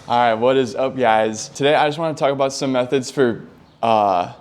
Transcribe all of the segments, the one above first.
All right, what is up, guys? Today I just want to talk about some methods for today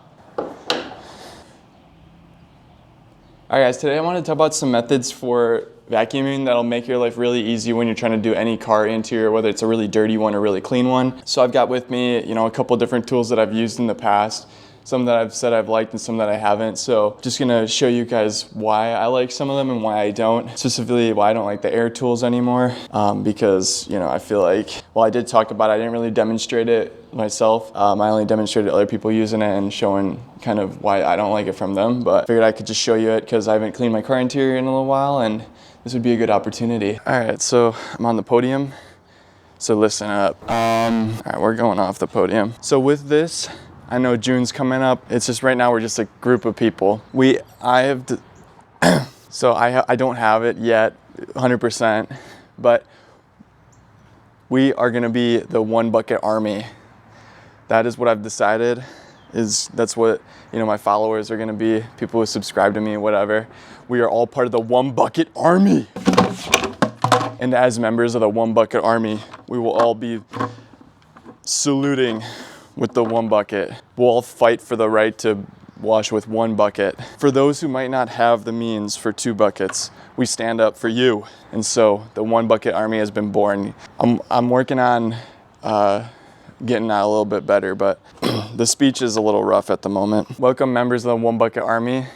I want to talk about some methods for vacuuming that'll make your life really easy when you're trying to do any car interior, whether it's a really dirty one or really clean one. So I've got with me, a couple different tools that I've used in the past, some that I've said I've liked and some that I haven't. So just gonna show you guys why I like some of them and why I don't. Specifically, why I don't like the air tools anymore, because I feel like, I did talk about it, I didn't really demonstrate it myself. I only demonstrated other people using it and showing kind of why I don't like it from them, but figured I could just show you it because I haven't cleaned my car interior in a little while and this would be a good opportunity. All right, so I'm on the podium, so listen up. All right, we're going off the podium. So with this, I know June's coming up. It's just right now we're just a group of people. I don't have it yet, 100%, but we are gonna be the one bucket army. That is what I've decided. That's what my followers are gonna be, people who subscribe to me, whatever. We are all part of the one bucket army. And as members of the one bucket army, we will all be saluting with the one bucket. We'll all fight for the right to wash with one bucket. For those who might not have the means for two buckets, we stand up for you. And so the one bucket army has been born. I'm working on getting out a little bit better, but the speech is a little rough at the moment. Welcome, members of the one bucket army.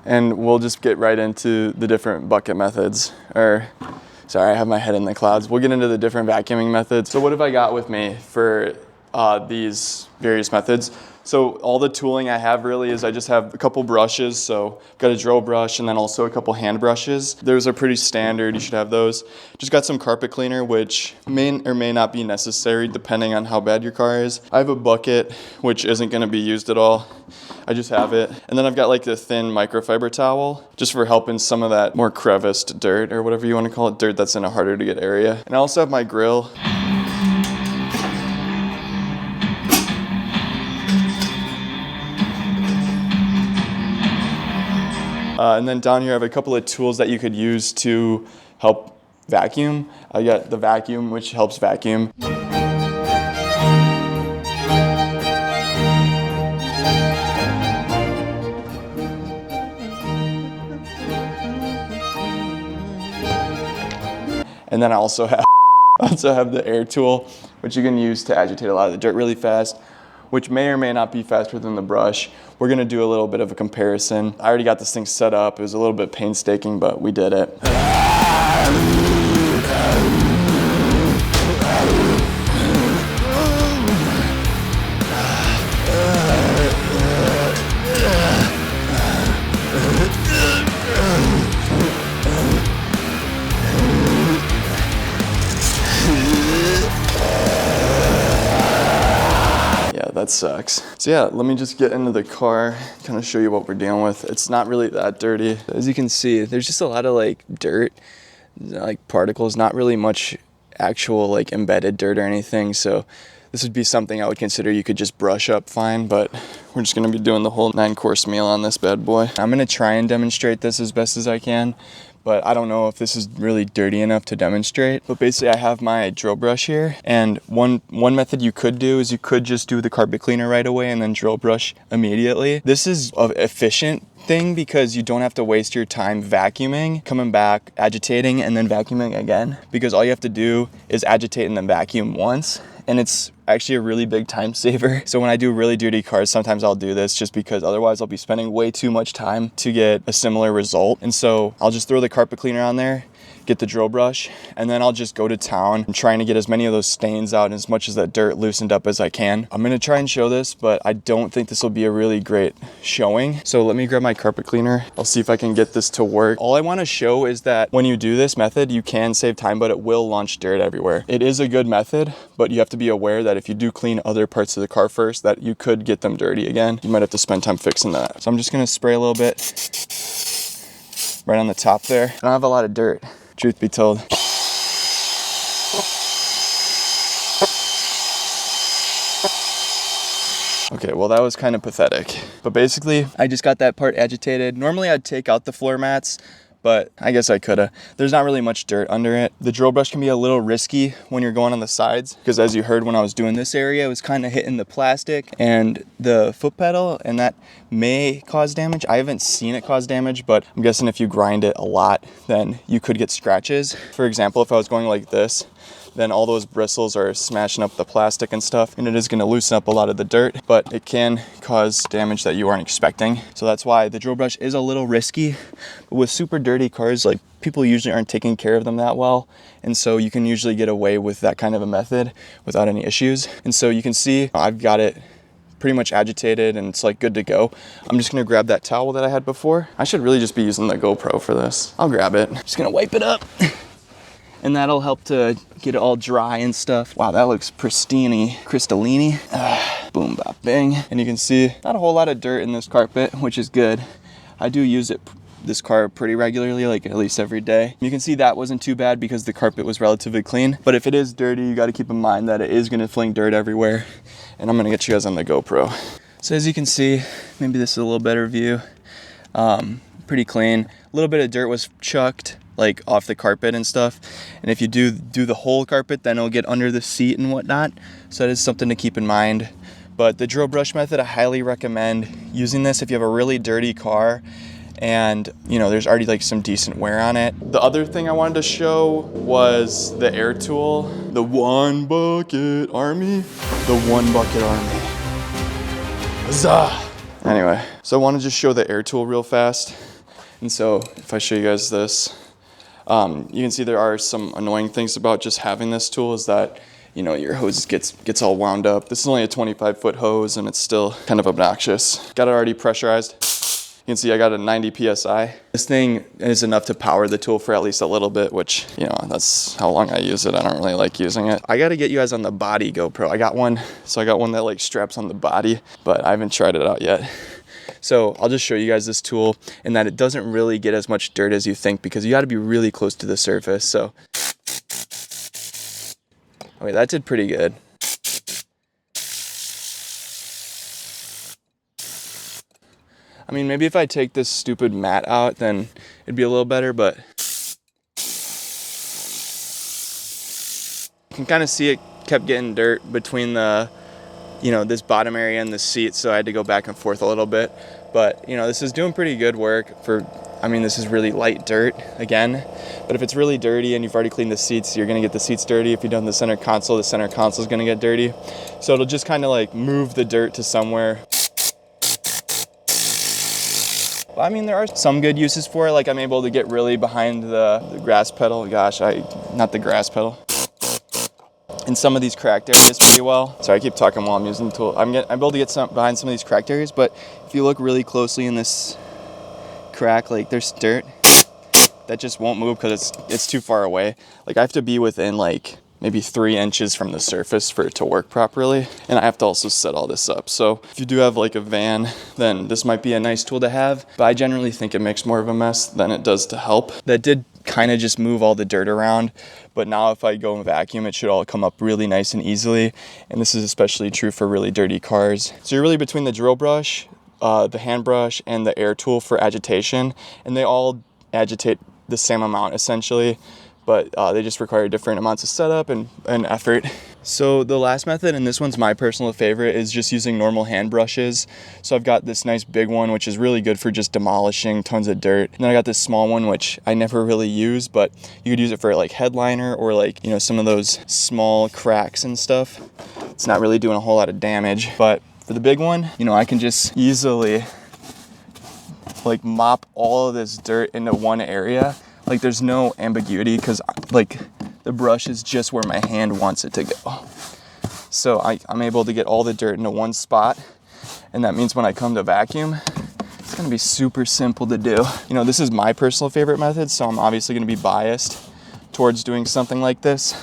And we'll just get right into the different bucket methods. Sorry, I have my head in the clouds. We'll get into the different vacuuming methods. So what have I got with me for these various methods? So all the tooling I have really is I just have a couple brushes. So I've got a drill brush and then also a couple hand brushes. Those are pretty standard, you should have those. Just got some carpet cleaner, which may or may not be necessary depending on how bad your car is. I have a bucket, which isn't gonna be used at all. I just have it. And then I've got like the thin microfiber towel, just for helping some of that more creviced dirt or whatever you wanna call it, dirt that's in a harder to get area. And I also have my grill. And then down here I have a couple of tools that you could use to help vacuum. I got the vacuum, which helps vacuum. And then I also have the air tool, which you can use to agitate a lot of the dirt really fast, which may or may not be faster than the brush. We're gonna do a little bit of a comparison. I already got this thing set up. It was a little bit painstaking, but we did it. That sucks. So yeah, let me just get into the car, kind of show you what we're dealing with. It's not really that dirty. As you can see, there's just a lot of like dirt, like particles, not really much actual like embedded dirt or anything. So this would be something I would consider you could just brush up fine, but we're just gonna be doing the whole 9-course meal on this bad boy. I'm gonna try and demonstrate this as best as I can, but I don't know if this is really dirty enough to demonstrate. But basically I have my drill brush here, and one method you could do is you could just do the carpet cleaner right away and then drill brush immediately. This is an efficient thing because you don't have to waste your time vacuuming, coming back, agitating, and then vacuuming again, because all you have to do is agitate and then vacuum once. And it's actually a really big time saver. So when I do really dirty cars, sometimes I'll do this just because otherwise I'll be spending way too much time to get a similar result. And so I'll just throw the carpet cleaner on there, get the drill brush, and then I'll just go to town. I'm trying to get as many of those stains out and as much of that dirt loosened up as I can. I'm gonna try and show this, but I don't think this will be a really great showing. So let me grab my carpet cleaner. I'll see if I can get this to work. All I wanna show is that when you do this method, you can save time, but it will launch dirt everywhere. It is a good method, but you have to be aware that if you do clean other parts of the car first, that you could get them dirty again. You might have to spend time fixing that. So I'm just gonna spray a little bit right on the top there. I don't have a lot of dirt, truth be told. Okay, well that was kind of pathetic. But basically, I just got that part agitated. Normally I'd take out the floor mats, but I guess I coulda. There's not really much dirt under it. The drill brush can be a little risky when you're going on the sides, because as you heard when I was doing this area, it was kind of hitting the plastic and the foot pedal, and that may cause damage. I haven't seen it cause damage, but I'm guessing if you grind it a lot, then you could get scratches. For example, if I was going like this, then all those bristles are smashing up the plastic and stuff, and it is going to loosen up a lot of the dirt, but it can cause damage that you aren't expecting. So that's why the drill brush is a little risky. But with super dirty cars, like, people usually aren't taking care of them that well, and so you can usually get away with that kind of a method without any issues. And so you can see I've got it pretty much agitated and it's like good to go. I'm just gonna grab that towel that I had before. I should really just be using the GoPro for this. I'll grab it. Just gonna wipe it up. And that'll help to get it all dry and stuff. Wow, that looks pristine-y, crystalline. Boom, bop, bang. And you can see not a whole lot of dirt in this carpet, which is good. I do use this car pretty regularly, like at least every day. You can see that wasn't too bad because the carpet was relatively clean. But if it is dirty, you gotta keep in mind that it is gonna fling dirt everywhere. And I'm gonna get you guys on the GoPro. So as you can see, maybe this is a little better view. Pretty clean. A little bit of dirt was chucked, like off the carpet and stuff, and if you do the whole carpet, then it'll get under the seat and whatnot, so that is something to keep in mind. But the drill brush method, I highly recommend using this if you have a really dirty car and there's already like some decent wear on it. The other thing I wanted to show was the air tool, the one bucket army. Huzzah! Anyway, so I want to just show the air tool real fast. And so if I show you guys this, you can see there are some annoying things about just having this tool, is that your hose gets all wound up. This is only a 25-foot hose and it's still kind of obnoxious. Got it already pressurized. You can see I got a 90 PSI. This thing is enough to power the tool for at least a little bit, which, that's how long I use it. I don't really like using it. I got to get you guys on the body GoPro. I got one that like straps on the body, but I haven't tried it out yet. So I'll just show you guys this tool, and that it doesn't really get as much dirt as you think, because you got to be really close to the surface. So, okay, that did pretty good. I mean, maybe if I take this stupid mat out, then it'd be a little better, but you can kind of see it kept getting dirt between the this bottom area and the seat, so I had to go back and forth a little bit. But this is doing pretty good work for, this is really light dirt again, but if it's really dirty and you've already cleaned the seats, you're gonna get the seats dirty. If you've done the center console is gonna get dirty. So it'll just kind of like move the dirt to somewhere. There are some good uses for it. Like, I'm able to get really behind the grass pedal. Not the grass pedal. In some of these cracked areas pretty well. Sorry, I keep talking while I'm using the tool. I'm able to get behind some of these cracked areas, but if you look really closely in this crack, like, there's dirt that just won't move because it's too far away. Like, I have to be within like maybe 3 inches from the surface for it to work properly, and I have to also set all this up. So if you do have like a van, then this might be a nice tool to have, but I generally think it makes more of a mess than it does to help. That did kind of just move all the dirt around, but now if I go and vacuum, it should all come up really nice and easily, and this is especially true for really dirty cars. So you're really between the drill brush, the hand brush, and the air tool for agitation, and they all agitate the same amount essentially, but they just require different amounts of setup and effort. So the last method, and this one's my personal favorite, is just using normal hand brushes. So I've got this nice big one, which is really good for just demolishing tons of dirt. And then I got this small one, which I never really use, but you could use it for like headliner or like, some of those small cracks and stuff. It's not really doing a whole lot of damage, but for the big one, I can just easily like mop all of this dirt into one area. Like, there's no ambiguity because like the brush is just where my hand wants it to go. So I'm able to get all the dirt into one spot, and that means when I come to vacuum, it's gonna be super simple to do. This is my personal favorite method, so I'm obviously gonna be biased towards doing something like this.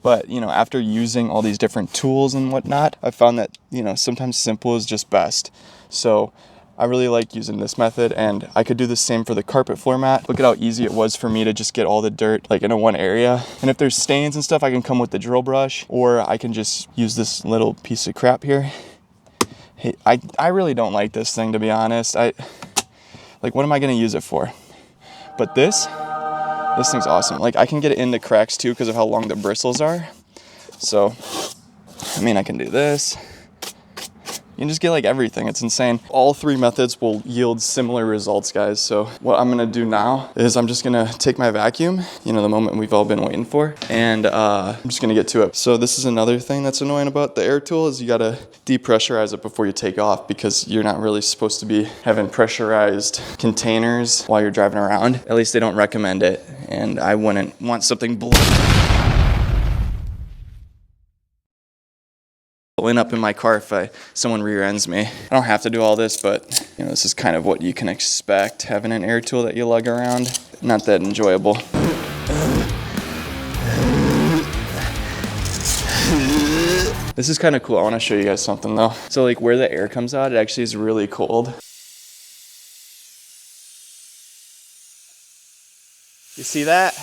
But, after using all these different tools and whatnot, I found that, sometimes simple is just best. So I really like using this method, and I could do the same for the carpet floor mat. Look at how easy it was for me to just get all the dirt like into one area. And if there's stains and stuff, I can come with the drill brush, or I can just use this little piece of crap here. Hey, I really don't like this thing, to be honest. What am I gonna use it for? But this thing's awesome. Like, I can get it into cracks too because of how long the bristles are. So, I mean, I can do this. You can just get like everything. It's insane. All three methods will yield similar results, guys. So what I'm gonna do now is I'm just gonna take my vacuum, you know, the moment we've all been waiting for, and I'm just gonna get to it. So this is another thing that's annoying about the air tool is you gotta depressurize it before you take off because you're not really supposed to be having pressurized containers while you're driving around. At least they don't recommend it, and I wouldn't want something blowing up in my car if someone rear ends me. I don't have to do all this, but you know, this is kind of what you can expect having an air tool that you lug around. Not that enjoyable. This is kind of cool. I want to show you guys something though. So like where the air comes out, it actually is really cold. You see that?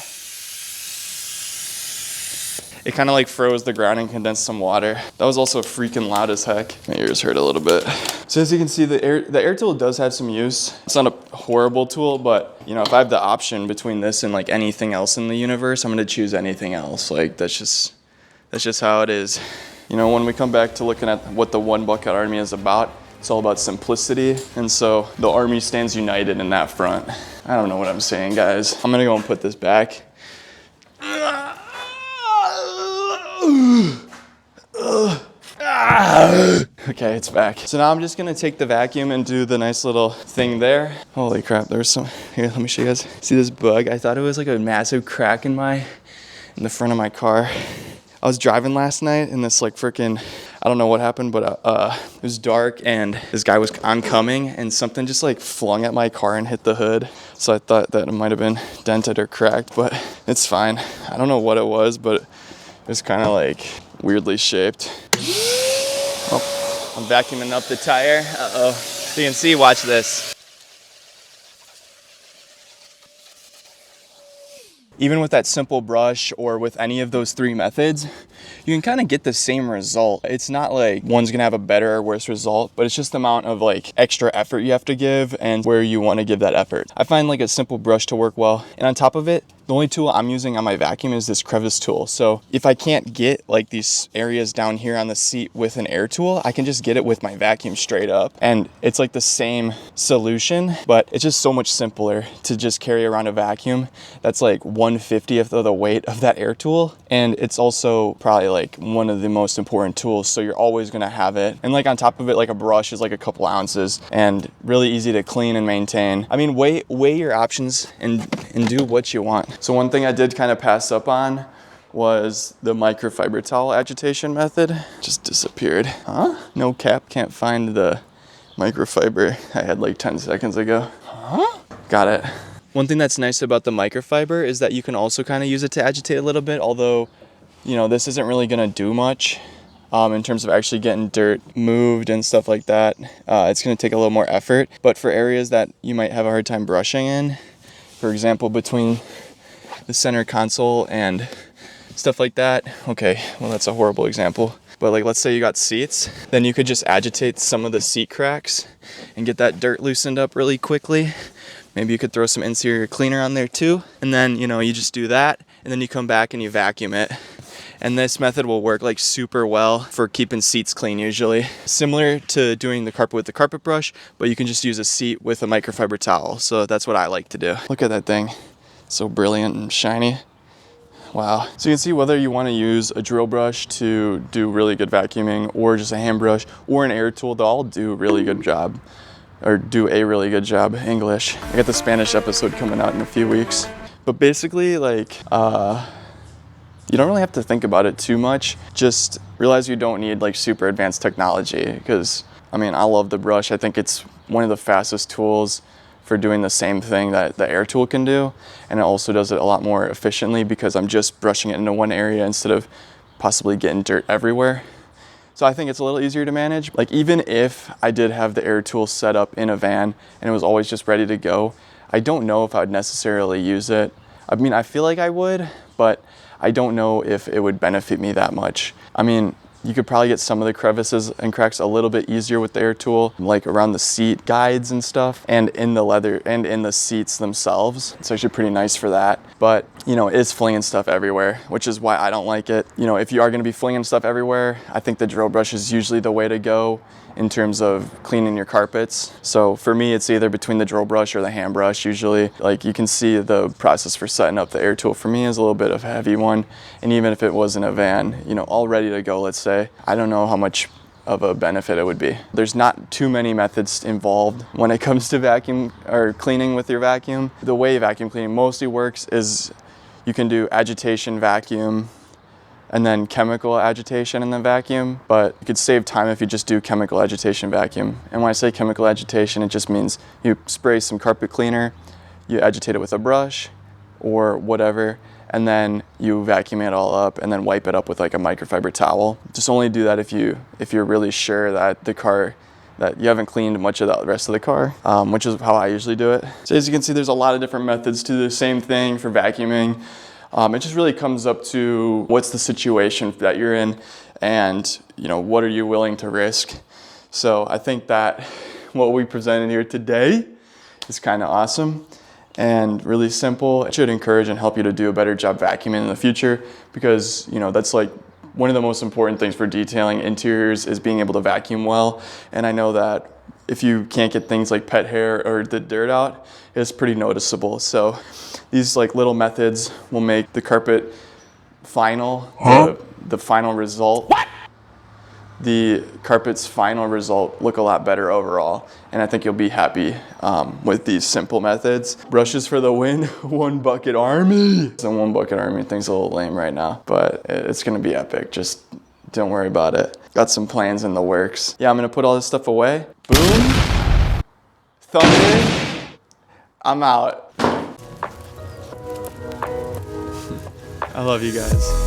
It kind of like froze the ground and condensed some water. That was also freaking loud as heck. My ears hurt a little bit. So as you can see, the air tool does have some use. It's not a horrible tool, but you know, if I have the option between this and like anything else in the universe, I'm gonna choose anything else. Like that's just how it is. You know, when we come back to looking at what the One Bucket Army is about, it's all about simplicity. And so the Army stands united in that front. I don't know what I'm saying, guys. I'm gonna go and put this back. Okay, it's back. So now I'm just gonna take the vacuum and do the nice little thing there. Holy crap, there's some, here, let me show you guys. See this bug? I thought it was like a massive crack in the front of my car. I was driving last night and this like freaking, I don't know what happened, but it was dark and this guy was oncoming and something just like flung at my car and hit the hood. So I thought that it might have been dented or cracked, but it's fine. I don't know what it was, but it was kind of like weirdly shaped. Oh, I'm vacuuming up the tire. Uh-oh. So you can see, watch this. Even with that simple brush or with any of those three methods, you can kind of get the same result. It's not like one's gonna have a better or worse result, but it's just the amount of like extra effort you have to give and where you want to give that effort. I find like a simple brush to work well. And on top of it, the only tool I'm using on my vacuum is this crevice tool. So if I can't get like these areas down here on the seat with an air tool, I can just get it with my vacuum straight up. And it's like the same solution, but it's just so much simpler to just carry around a vacuum that's like 1/50th of the weight of that air tool. And it's also probably like one of the most important tools. So you're always gonna have it. And like on top of it, like a brush is like a couple ounces and really easy to clean and maintain. I mean, weigh your options and do what you want. So one thing I did kind of pass up on was the microfiber towel agitation method. Just disappeared. Huh? No cap, can't find the microfiber I had like 10 seconds ago. Huh? Got it. One thing that's nice about the microfiber is that you can also kind of use it to agitate a little bit, although, you know, this isn't really gonna do much in terms of actually getting dirt moved and stuff like that. It's gonna take a little more effort, but for areas that you might have a hard time brushing in, for example, between the center console and stuff like that. Okay, well that's a horrible example. But like let's say you got seats, then you could just agitate some of the seat cracks and get that dirt loosened up really quickly. Maybe you could throw some interior cleaner on there too. And then, you know, you just do that and then you come back and you vacuum it. And this method will work like super well for keeping seats clean usually. Similar to doing the carpet with the carpet brush, but you can just use a seat with a microfiber towel. So that's what I like to do. Look at that thing. So brilliant and shiny. Wow. So you can see whether you want to use a drill brush to do really good vacuuming or just a hand brush or an air tool, they'll all do a really good job. Or do a really good job, English. I got the Spanish episode coming out in a few weeks. But basically, like, you don't really have to think about it too much. Just realize you don't need like super advanced technology because, I mean, I love the brush. I think it's one of the fastest tools for doing the same thing that the air tool can do. And it also does it a lot more efficiently because I'm just brushing it into one area instead of possibly getting dirt everywhere. So I think it's a little easier to manage. Like even if I did have the air tool set up in a van and it was always just ready to go, I don't know if I would necessarily use it. I mean, I feel like I would, but I don't know if it would benefit me that much. I mean, You could probably get some of the crevices and cracks a little bit easier with the air tool, like around the seat guides and stuff, and in the leather and in the seats themselves. It's actually pretty nice for that. But, you know, it's flinging stuff everywhere, which is why I don't like it. You know, if you are gonna be flinging stuff everywhere, I think the drill brush is usually the way to go in terms of cleaning your carpets. So for me, it's either between the drill brush or the hand brush usually. Like you can see the process for setting up the air tool for me is a little bit of a heavy one. And even if it wasn't a van, you know, all ready to go, let's say, I don't know how much of a benefit it would be. There's not too many methods involved when it comes to vacuum or cleaning with your vacuum. The way vacuum cleaning mostly works is you can do agitation vacuum and then chemical agitation in the vacuum, but you could save time if you just do chemical agitation vacuum. And when I say chemical agitation, it just means you spray some carpet cleaner, you agitate it with a brush or whatever, and then you vacuum it all up and then wipe it up with like a microfiber towel. Just only do that if you're really sure that that you haven't cleaned much of the rest of the car, which is how I usually do it. So as you can see, there's a lot of different methods to the same thing for vacuuming. It just really comes up to what's the situation that you're in and, you know, what are you willing to risk? So I think that what we presented here today is kind of awesome and really simple. It should encourage and help you to do a better job vacuuming in the future because, you know, that's like one of the most important things for detailing interiors is being able to vacuum well. And I know that if you can't get things like pet hair or the dirt out, it's pretty noticeable. So these like little methods will make the carpet final, the final result. What? The carpet's final result look a lot better overall. And I think you'll be happy with these simple methods. Brushes for the win, one bucket army. The one bucket army thing's a little lame right now, but it's gonna be epic. Just don't worry about it. Got some plans in the works. Yeah, I'm gonna put all this stuff away. Boom, thunder, I'm out. I love you guys.